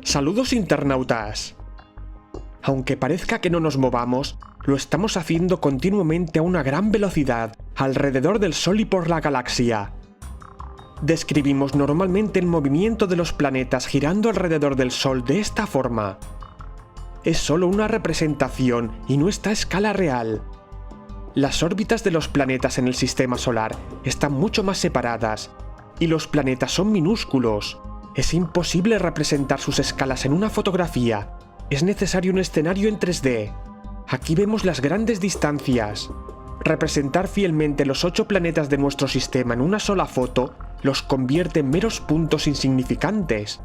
Saludos internautas. Aunque parezca que no nos movamos, lo estamos haciendo continuamente a una gran velocidad alrededor del Sol y por la galaxia. Describimos normalmente el movimiento de los planetas girando alrededor del Sol de esta forma. Es solo una representación y no está a escala real. Las órbitas de los planetas en el sistema solar están mucho más separadas, y los planetas son minúsculos. Es imposible representar sus escalas en una fotografía. Es necesario un escenario en 3D. Aquí vemos las grandes distancias. Representar fielmente los 8 planetas de nuestro sistema en una sola foto los convierte en meros puntos insignificantes.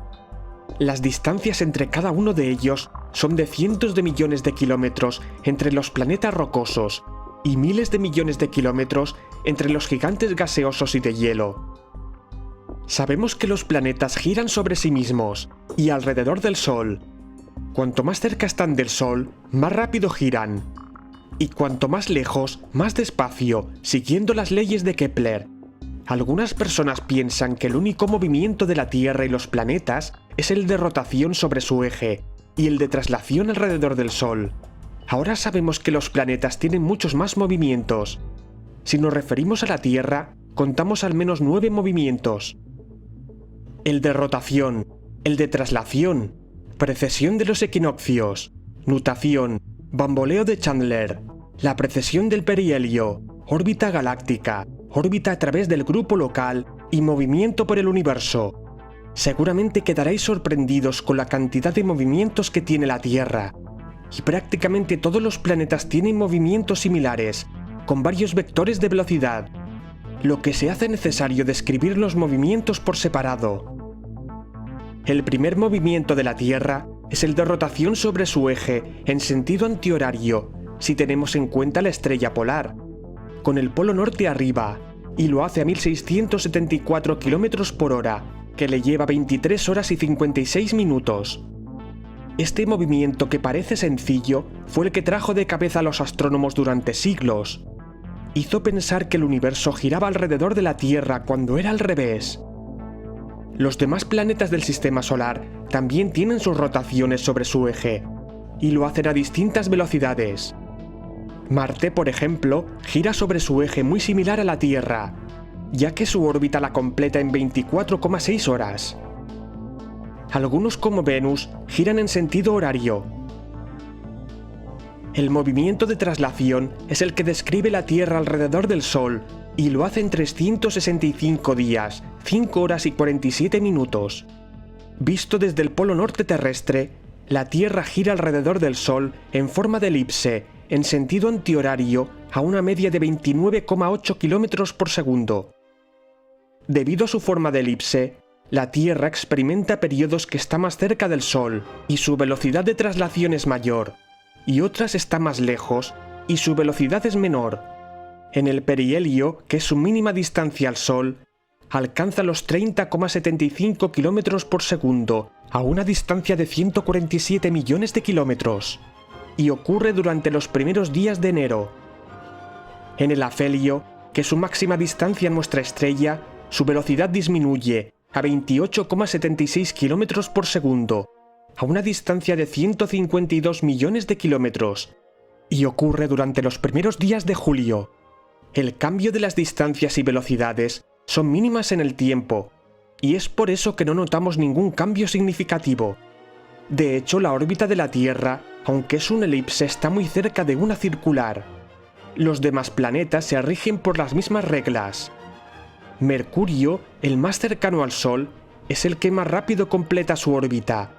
Las distancias entre cada uno de ellos son de cientos de millones de kilómetros entre los planetas rocosos y miles de millones de kilómetros entre los gigantes gaseosos y de hielo. Sabemos que los planetas giran sobre sí mismos y alrededor del Sol. Cuanto más cerca están del Sol, más rápido giran. Y cuanto más lejos, más despacio, siguiendo las leyes de Kepler. Algunas personas piensan que el único movimiento de la Tierra y los planetas es el de rotación sobre su eje y el de traslación alrededor del Sol. Ahora sabemos que los planetas tienen muchos más movimientos. Si nos referimos a la Tierra, contamos al menos 9 movimientos. El de rotación, el de traslación, precesión de los equinoccios, nutación, bamboleo de Chandler, la precesión del perihelio, órbita galáctica, órbita a través del grupo local y movimiento por el universo. Seguramente quedaréis sorprendidos con la cantidad de movimientos que tiene la Tierra. Y prácticamente todos los planetas tienen movimientos similares, con varios vectores de velocidad, lo que se hace necesario describir los movimientos por separado. El primer movimiento de la Tierra es el de rotación sobre su eje en sentido antihorario, si tenemos en cuenta la estrella polar, con el polo norte arriba, y lo hace a 1674 km por hora, que le lleva 23 horas y 56 minutos. Este movimiento, que parece sencillo, fue el que trajo de cabeza a los astrónomos durante siglos. Hizo pensar que el universo giraba alrededor de la Tierra cuando era al revés. Los demás planetas del sistema solar también tienen sus rotaciones sobre su eje, y lo hacen a distintas velocidades. Marte, por ejemplo, gira sobre su eje muy similar a la Tierra, ya que su órbita la completa en 24,6 horas. Algunos, como Venus, giran en sentido horario. El movimiento de traslación es el que describe la Tierra alrededor del Sol, y lo hace en 365 días, 5 horas y 47 minutos. Visto desde el polo norte terrestre, la Tierra gira alrededor del Sol en forma de elipse, en sentido antihorario, a una media de 29,8 km por segundo. Debido a su forma de elipse, la Tierra experimenta periodos que está más cerca del Sol y su velocidad de traslación es mayor, y otras está más lejos y su velocidad es menor. En el perihelio, que es su mínima distancia al Sol, alcanza los 30,75 km por segundo a una distancia de 147 millones de kilómetros, y ocurre durante los primeros días de enero. En el afelio, que es su máxima distancia a nuestra estrella, su velocidad disminuye a 28,76 km por segundo, a una distancia de 152 millones de kilómetros, y ocurre durante los primeros días de julio. El cambio de las distancias y velocidades son mínimas en el tiempo, y es por eso que no notamos ningún cambio significativo. De hecho, la órbita de la Tierra, aunque es una elipse, está muy cerca de una circular. Los demás planetas se rigen por las mismas reglas. Mercurio, el más cercano al Sol, es el que más rápido completa su órbita,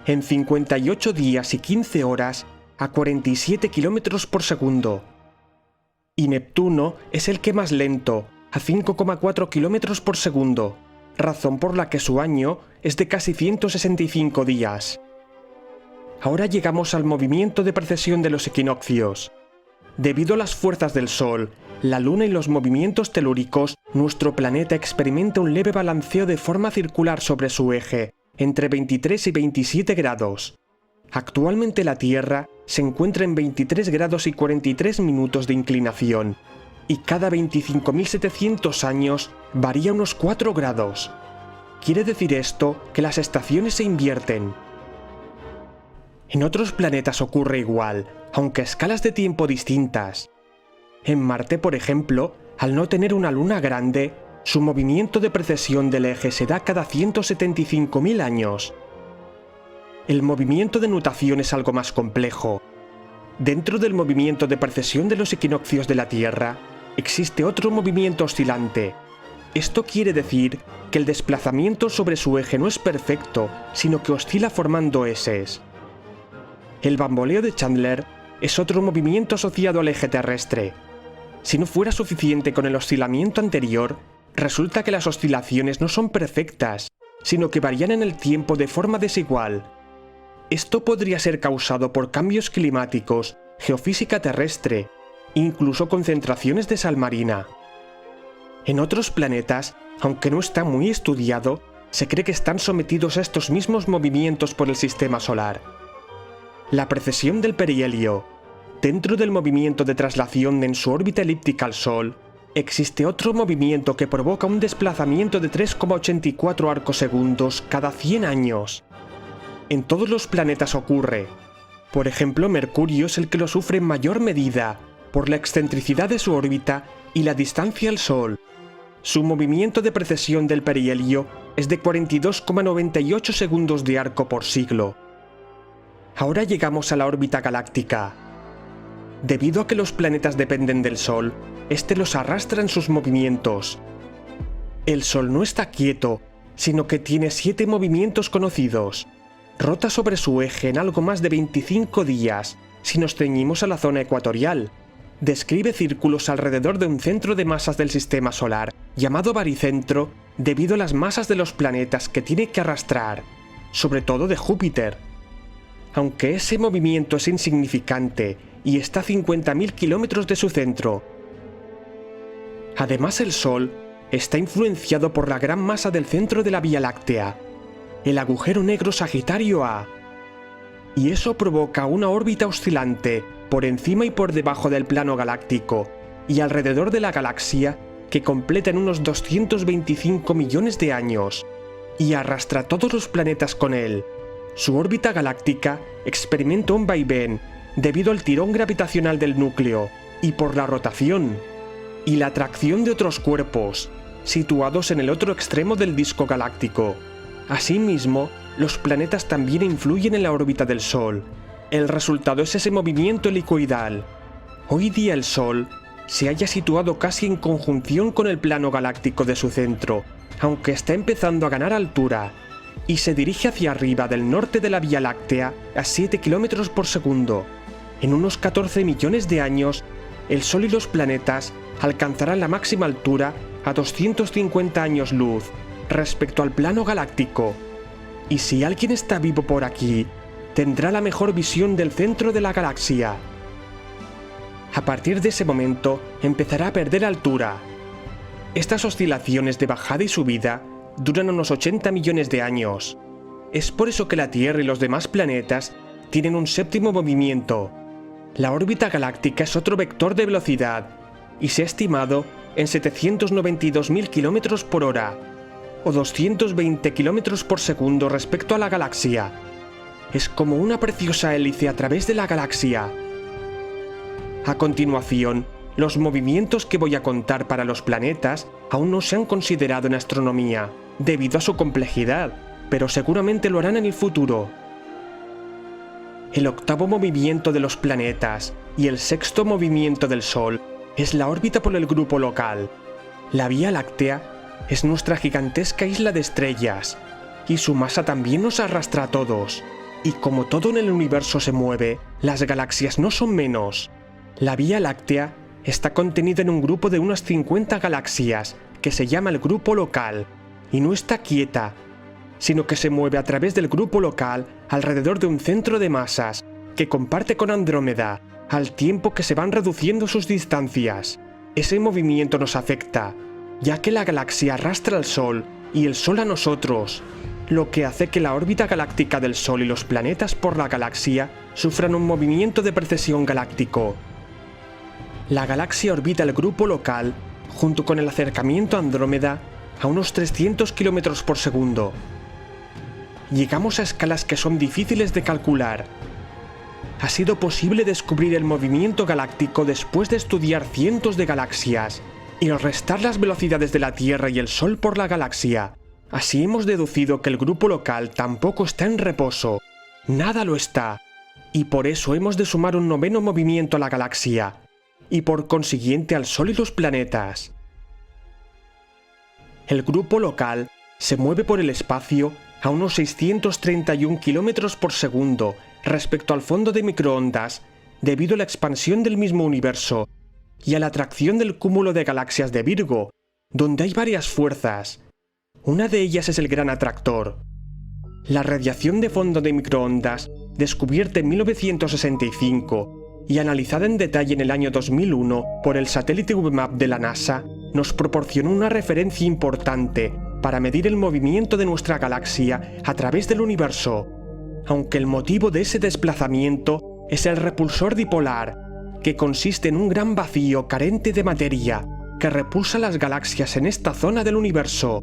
en 58 días y 15 horas a 47 km por segundo. Y Neptuno es el que más lento, a 5,4 km por segundo, razón por la que su año es de casi 165 días. Ahora llegamos al movimiento de precesión de los equinoccios. Debido a las fuerzas del Sol, la Luna y los movimientos telúricos, nuestro planeta experimenta un leve balanceo de forma circular sobre su eje, entre 23 y 27 grados. Actualmente la Tierra se encuentra en 23 grados y 43 minutos de inclinación, y cada 25.700 años varía unos 4 grados. Quiere decir esto que las estaciones se invierten. En otros planetas ocurre igual, aunque a escalas de tiempo distintas. En Marte, por ejemplo, al no tener una luna grande, su movimiento de precesión del eje se da cada 175.000 años. El movimiento de nutación es algo más complejo. Dentro del movimiento de precesión de los equinoccios de la Tierra, existe otro movimiento oscilante. Esto quiere decir que el desplazamiento sobre su eje no es perfecto, sino que oscila formando eses. El bamboleo de Chandler es otro movimiento asociado al eje terrestre. Si no fuera suficiente con el oscilamiento anterior, resulta que las oscilaciones no son perfectas, sino que varían en el tiempo de forma desigual. Esto podría ser causado por cambios climáticos, geofísica terrestre, incluso concentraciones de sal marina. En otros planetas, aunque no está muy estudiado, se cree que están sometidos a estos mismos movimientos por el sistema solar. La precesión del perihelio. Dentro del movimiento de traslación en su órbita elíptica al Sol, existe otro movimiento que provoca un desplazamiento de 3,84 arcosegundos cada 100 años. En todos los planetas ocurre. Por ejemplo, Mercurio es el que lo sufre en mayor medida, por la excentricidad de su órbita y la distancia al Sol. Su movimiento de precesión del perihelio es de 42,98 segundos de arco por siglo. Ahora llegamos a la órbita galáctica. Debido a que los planetas dependen del Sol, este los arrastra en sus movimientos. El Sol no está quieto, sino que tiene 7 movimientos conocidos. Rota sobre su eje en algo más de 25 días, si nos ceñimos a la zona ecuatorial. Describe círculos alrededor de un centro de masas del sistema solar, llamado baricentro, debido a las masas de los planetas que tiene que arrastrar, sobre todo de Júpiter. Aunque ese movimiento es insignificante y está a 50.000 kilómetros de su centro. Además, el Sol está influenciado por la gran masa del centro de la Vía Láctea, el agujero negro Sagitario A, y eso provoca una órbita oscilante por encima y por debajo del plano galáctico y alrededor de la galaxia que completa en unos 225 millones de años y arrastra todos los planetas con él. Su órbita galáctica experimenta un vaivén debido al tirón gravitacional del núcleo y por la rotación y la atracción de otros cuerpos situados en el otro extremo del disco galáctico. Asimismo, los planetas también influyen en la órbita del Sol. El resultado es ese movimiento helicoidal. Hoy día el Sol se halla situado casi en conjunción con el plano galáctico de su centro, aunque está empezando a ganar altura, y se dirige hacia arriba del norte de la Vía Láctea a 7 km por segundo. En unos 14 millones de años, el Sol y los planetas alcanzarán la máxima altura a 250 años luz respecto al plano galáctico. Y si alguien está vivo por aquí, tendrá la mejor visión del centro de la galaxia. A partir de ese momento, empezará a perder altura. Estas oscilaciones de bajada y subida duran unos 80 millones de años. Es por eso que la Tierra y los demás planetas tienen un séptimo movimiento. La órbita galáctica es otro vector de velocidad, y se ha estimado en 792.000 km por hora, o 220 km por segundo respecto a la galaxia. Es como una preciosa hélice a través de la galaxia. A continuación, los movimientos que voy a contar para los planetas aún no se han considerado en astronomía, debido a su complejidad, pero seguramente lo harán en el futuro. El octavo movimiento de los planetas y el sexto movimiento del Sol es la órbita por el grupo local. La Vía Láctea es nuestra gigantesca isla de estrellas, y su masa también nos arrastra a todos. Y como todo en el universo se mueve, las galaxias no son menos. La Vía Láctea está contenida en un grupo de unas 50 galaxias, que se llama el grupo local, y no está quieta, sino que se mueve a través del grupo local alrededor de un centro de masas, que comparte con Andrómeda, al tiempo que se van reduciendo sus distancias. Ese movimiento nos afecta, ya que la galaxia arrastra al Sol y el Sol a nosotros, lo que hace que la órbita galáctica del Sol y los planetas por la galaxia sufran un movimiento de precesión galáctico. La galaxia orbita el grupo local, junto con el acercamiento a Andrómeda, a unos 300 km por segundo. Llegamos a escalas que son difíciles de calcular, ha sido posible descubrir el movimiento galáctico después de estudiar cientos de galaxias y restar las velocidades de la Tierra y el Sol por la galaxia. Así hemos deducido que el grupo local tampoco está en reposo. Nada lo está. Y por eso hemos de sumar un noveno movimiento a la galaxia, y por consiguiente al Sol y los planetas. El grupo local se mueve por el espacio a unos 631 km por segundo respecto al fondo de microondas, debido a la expansión del mismo universo y a la atracción del cúmulo de galaxias de Virgo, donde hay varias fuerzas. Una de ellas es el Gran Atractor. La radiación de fondo de microondas, descubierta en 1965 y analizada en detalle en el año 2001 por el satélite WMAP de la NASA, nos proporcionó una referencia importante para medir el movimiento de nuestra galaxia a través del universo, aunque el motivo de ese desplazamiento es el repulsor dipolar, que consiste en un gran vacío carente de materia que repulsa las galaxias en esta zona del universo.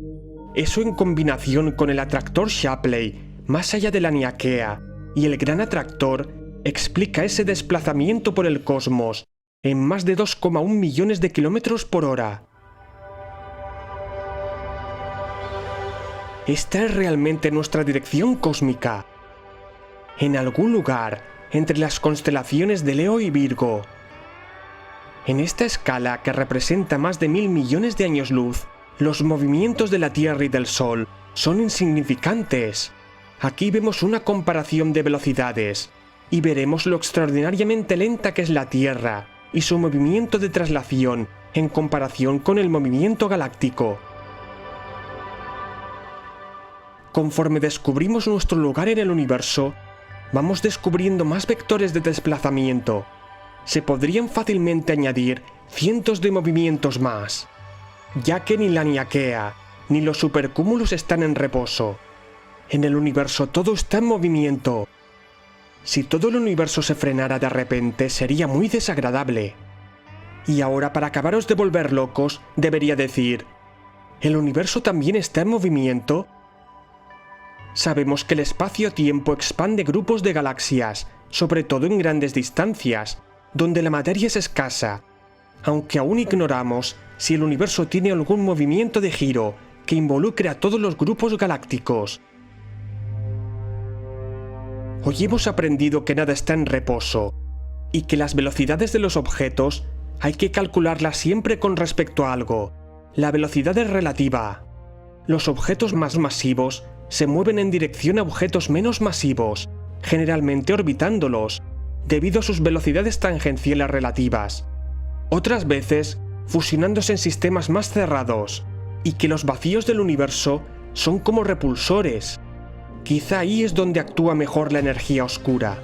Eso, en combinación con el atractor Shapley más allá de la Niaquea y el Gran Atractor, explica ese desplazamiento por el cosmos en más de 2,1 millones de kilómetros por hora. Esta es realmente nuestra dirección cósmica. En algún lugar entre las constelaciones de Leo y Virgo. En esta escala, que representa más de 1000 millones de años luz, los movimientos de la Tierra y del Sol son insignificantes. Aquí vemos una comparación de velocidades, y veremos lo extraordinariamente lenta que es la Tierra y su movimiento de traslación en comparación con el movimiento galáctico. Conforme descubrimos nuestro lugar en el universo, vamos descubriendo más vectores de desplazamiento. Se podrían fácilmente añadir cientos de movimientos más, ya que ni la Niaquea ni los supercúmulos están en reposo. En el universo todo está en movimiento. Si todo el universo se frenara de repente, sería muy desagradable. Y ahora, para acabaros de volver locos, debería decir: ¿el universo también está en movimiento? Sabemos que el espacio-tiempo expande grupos de galaxias, sobre todo en grandes distancias, donde la materia es escasa, aunque aún ignoramos si el universo tiene algún movimiento de giro que involucre a todos los grupos galácticos. Hoy hemos aprendido que nada está en reposo, y que las velocidades de los objetos hay que calcularlas siempre con respecto a algo. La velocidad es relativa. Los objetos más masivos se mueven en dirección a objetos menos masivos, generalmente orbitándolos, debido a sus velocidades tangenciales relativas. Otras veces, fusionándose en sistemas más cerrados, y que los vacíos del universo son como repulsores. Quizá ahí es donde actúa mejor la energía oscura.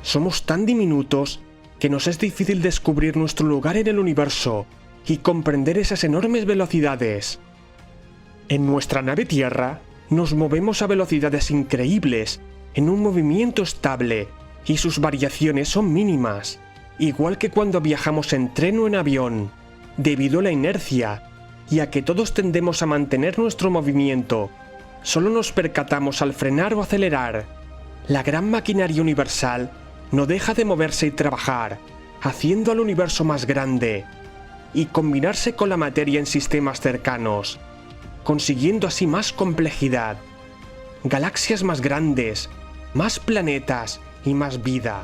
Somos tan diminutos que nos es difícil descubrir nuestro lugar en el universo y comprender esas enormes velocidades. En nuestra nave Tierra nos movemos a velocidades increíbles, en un movimiento estable, y sus variaciones son mínimas, igual que cuando viajamos en tren o en avión, debido a la inercia, y a que todos tendemos a mantener nuestro movimiento. Solo nos percatamos al frenar o acelerar. La gran maquinaria universal no deja de moverse y trabajar, haciendo al universo más grande, y combinarse con la materia en sistemas cercanos, consiguiendo así más complejidad, galaxias más grandes, más planetas y más vida.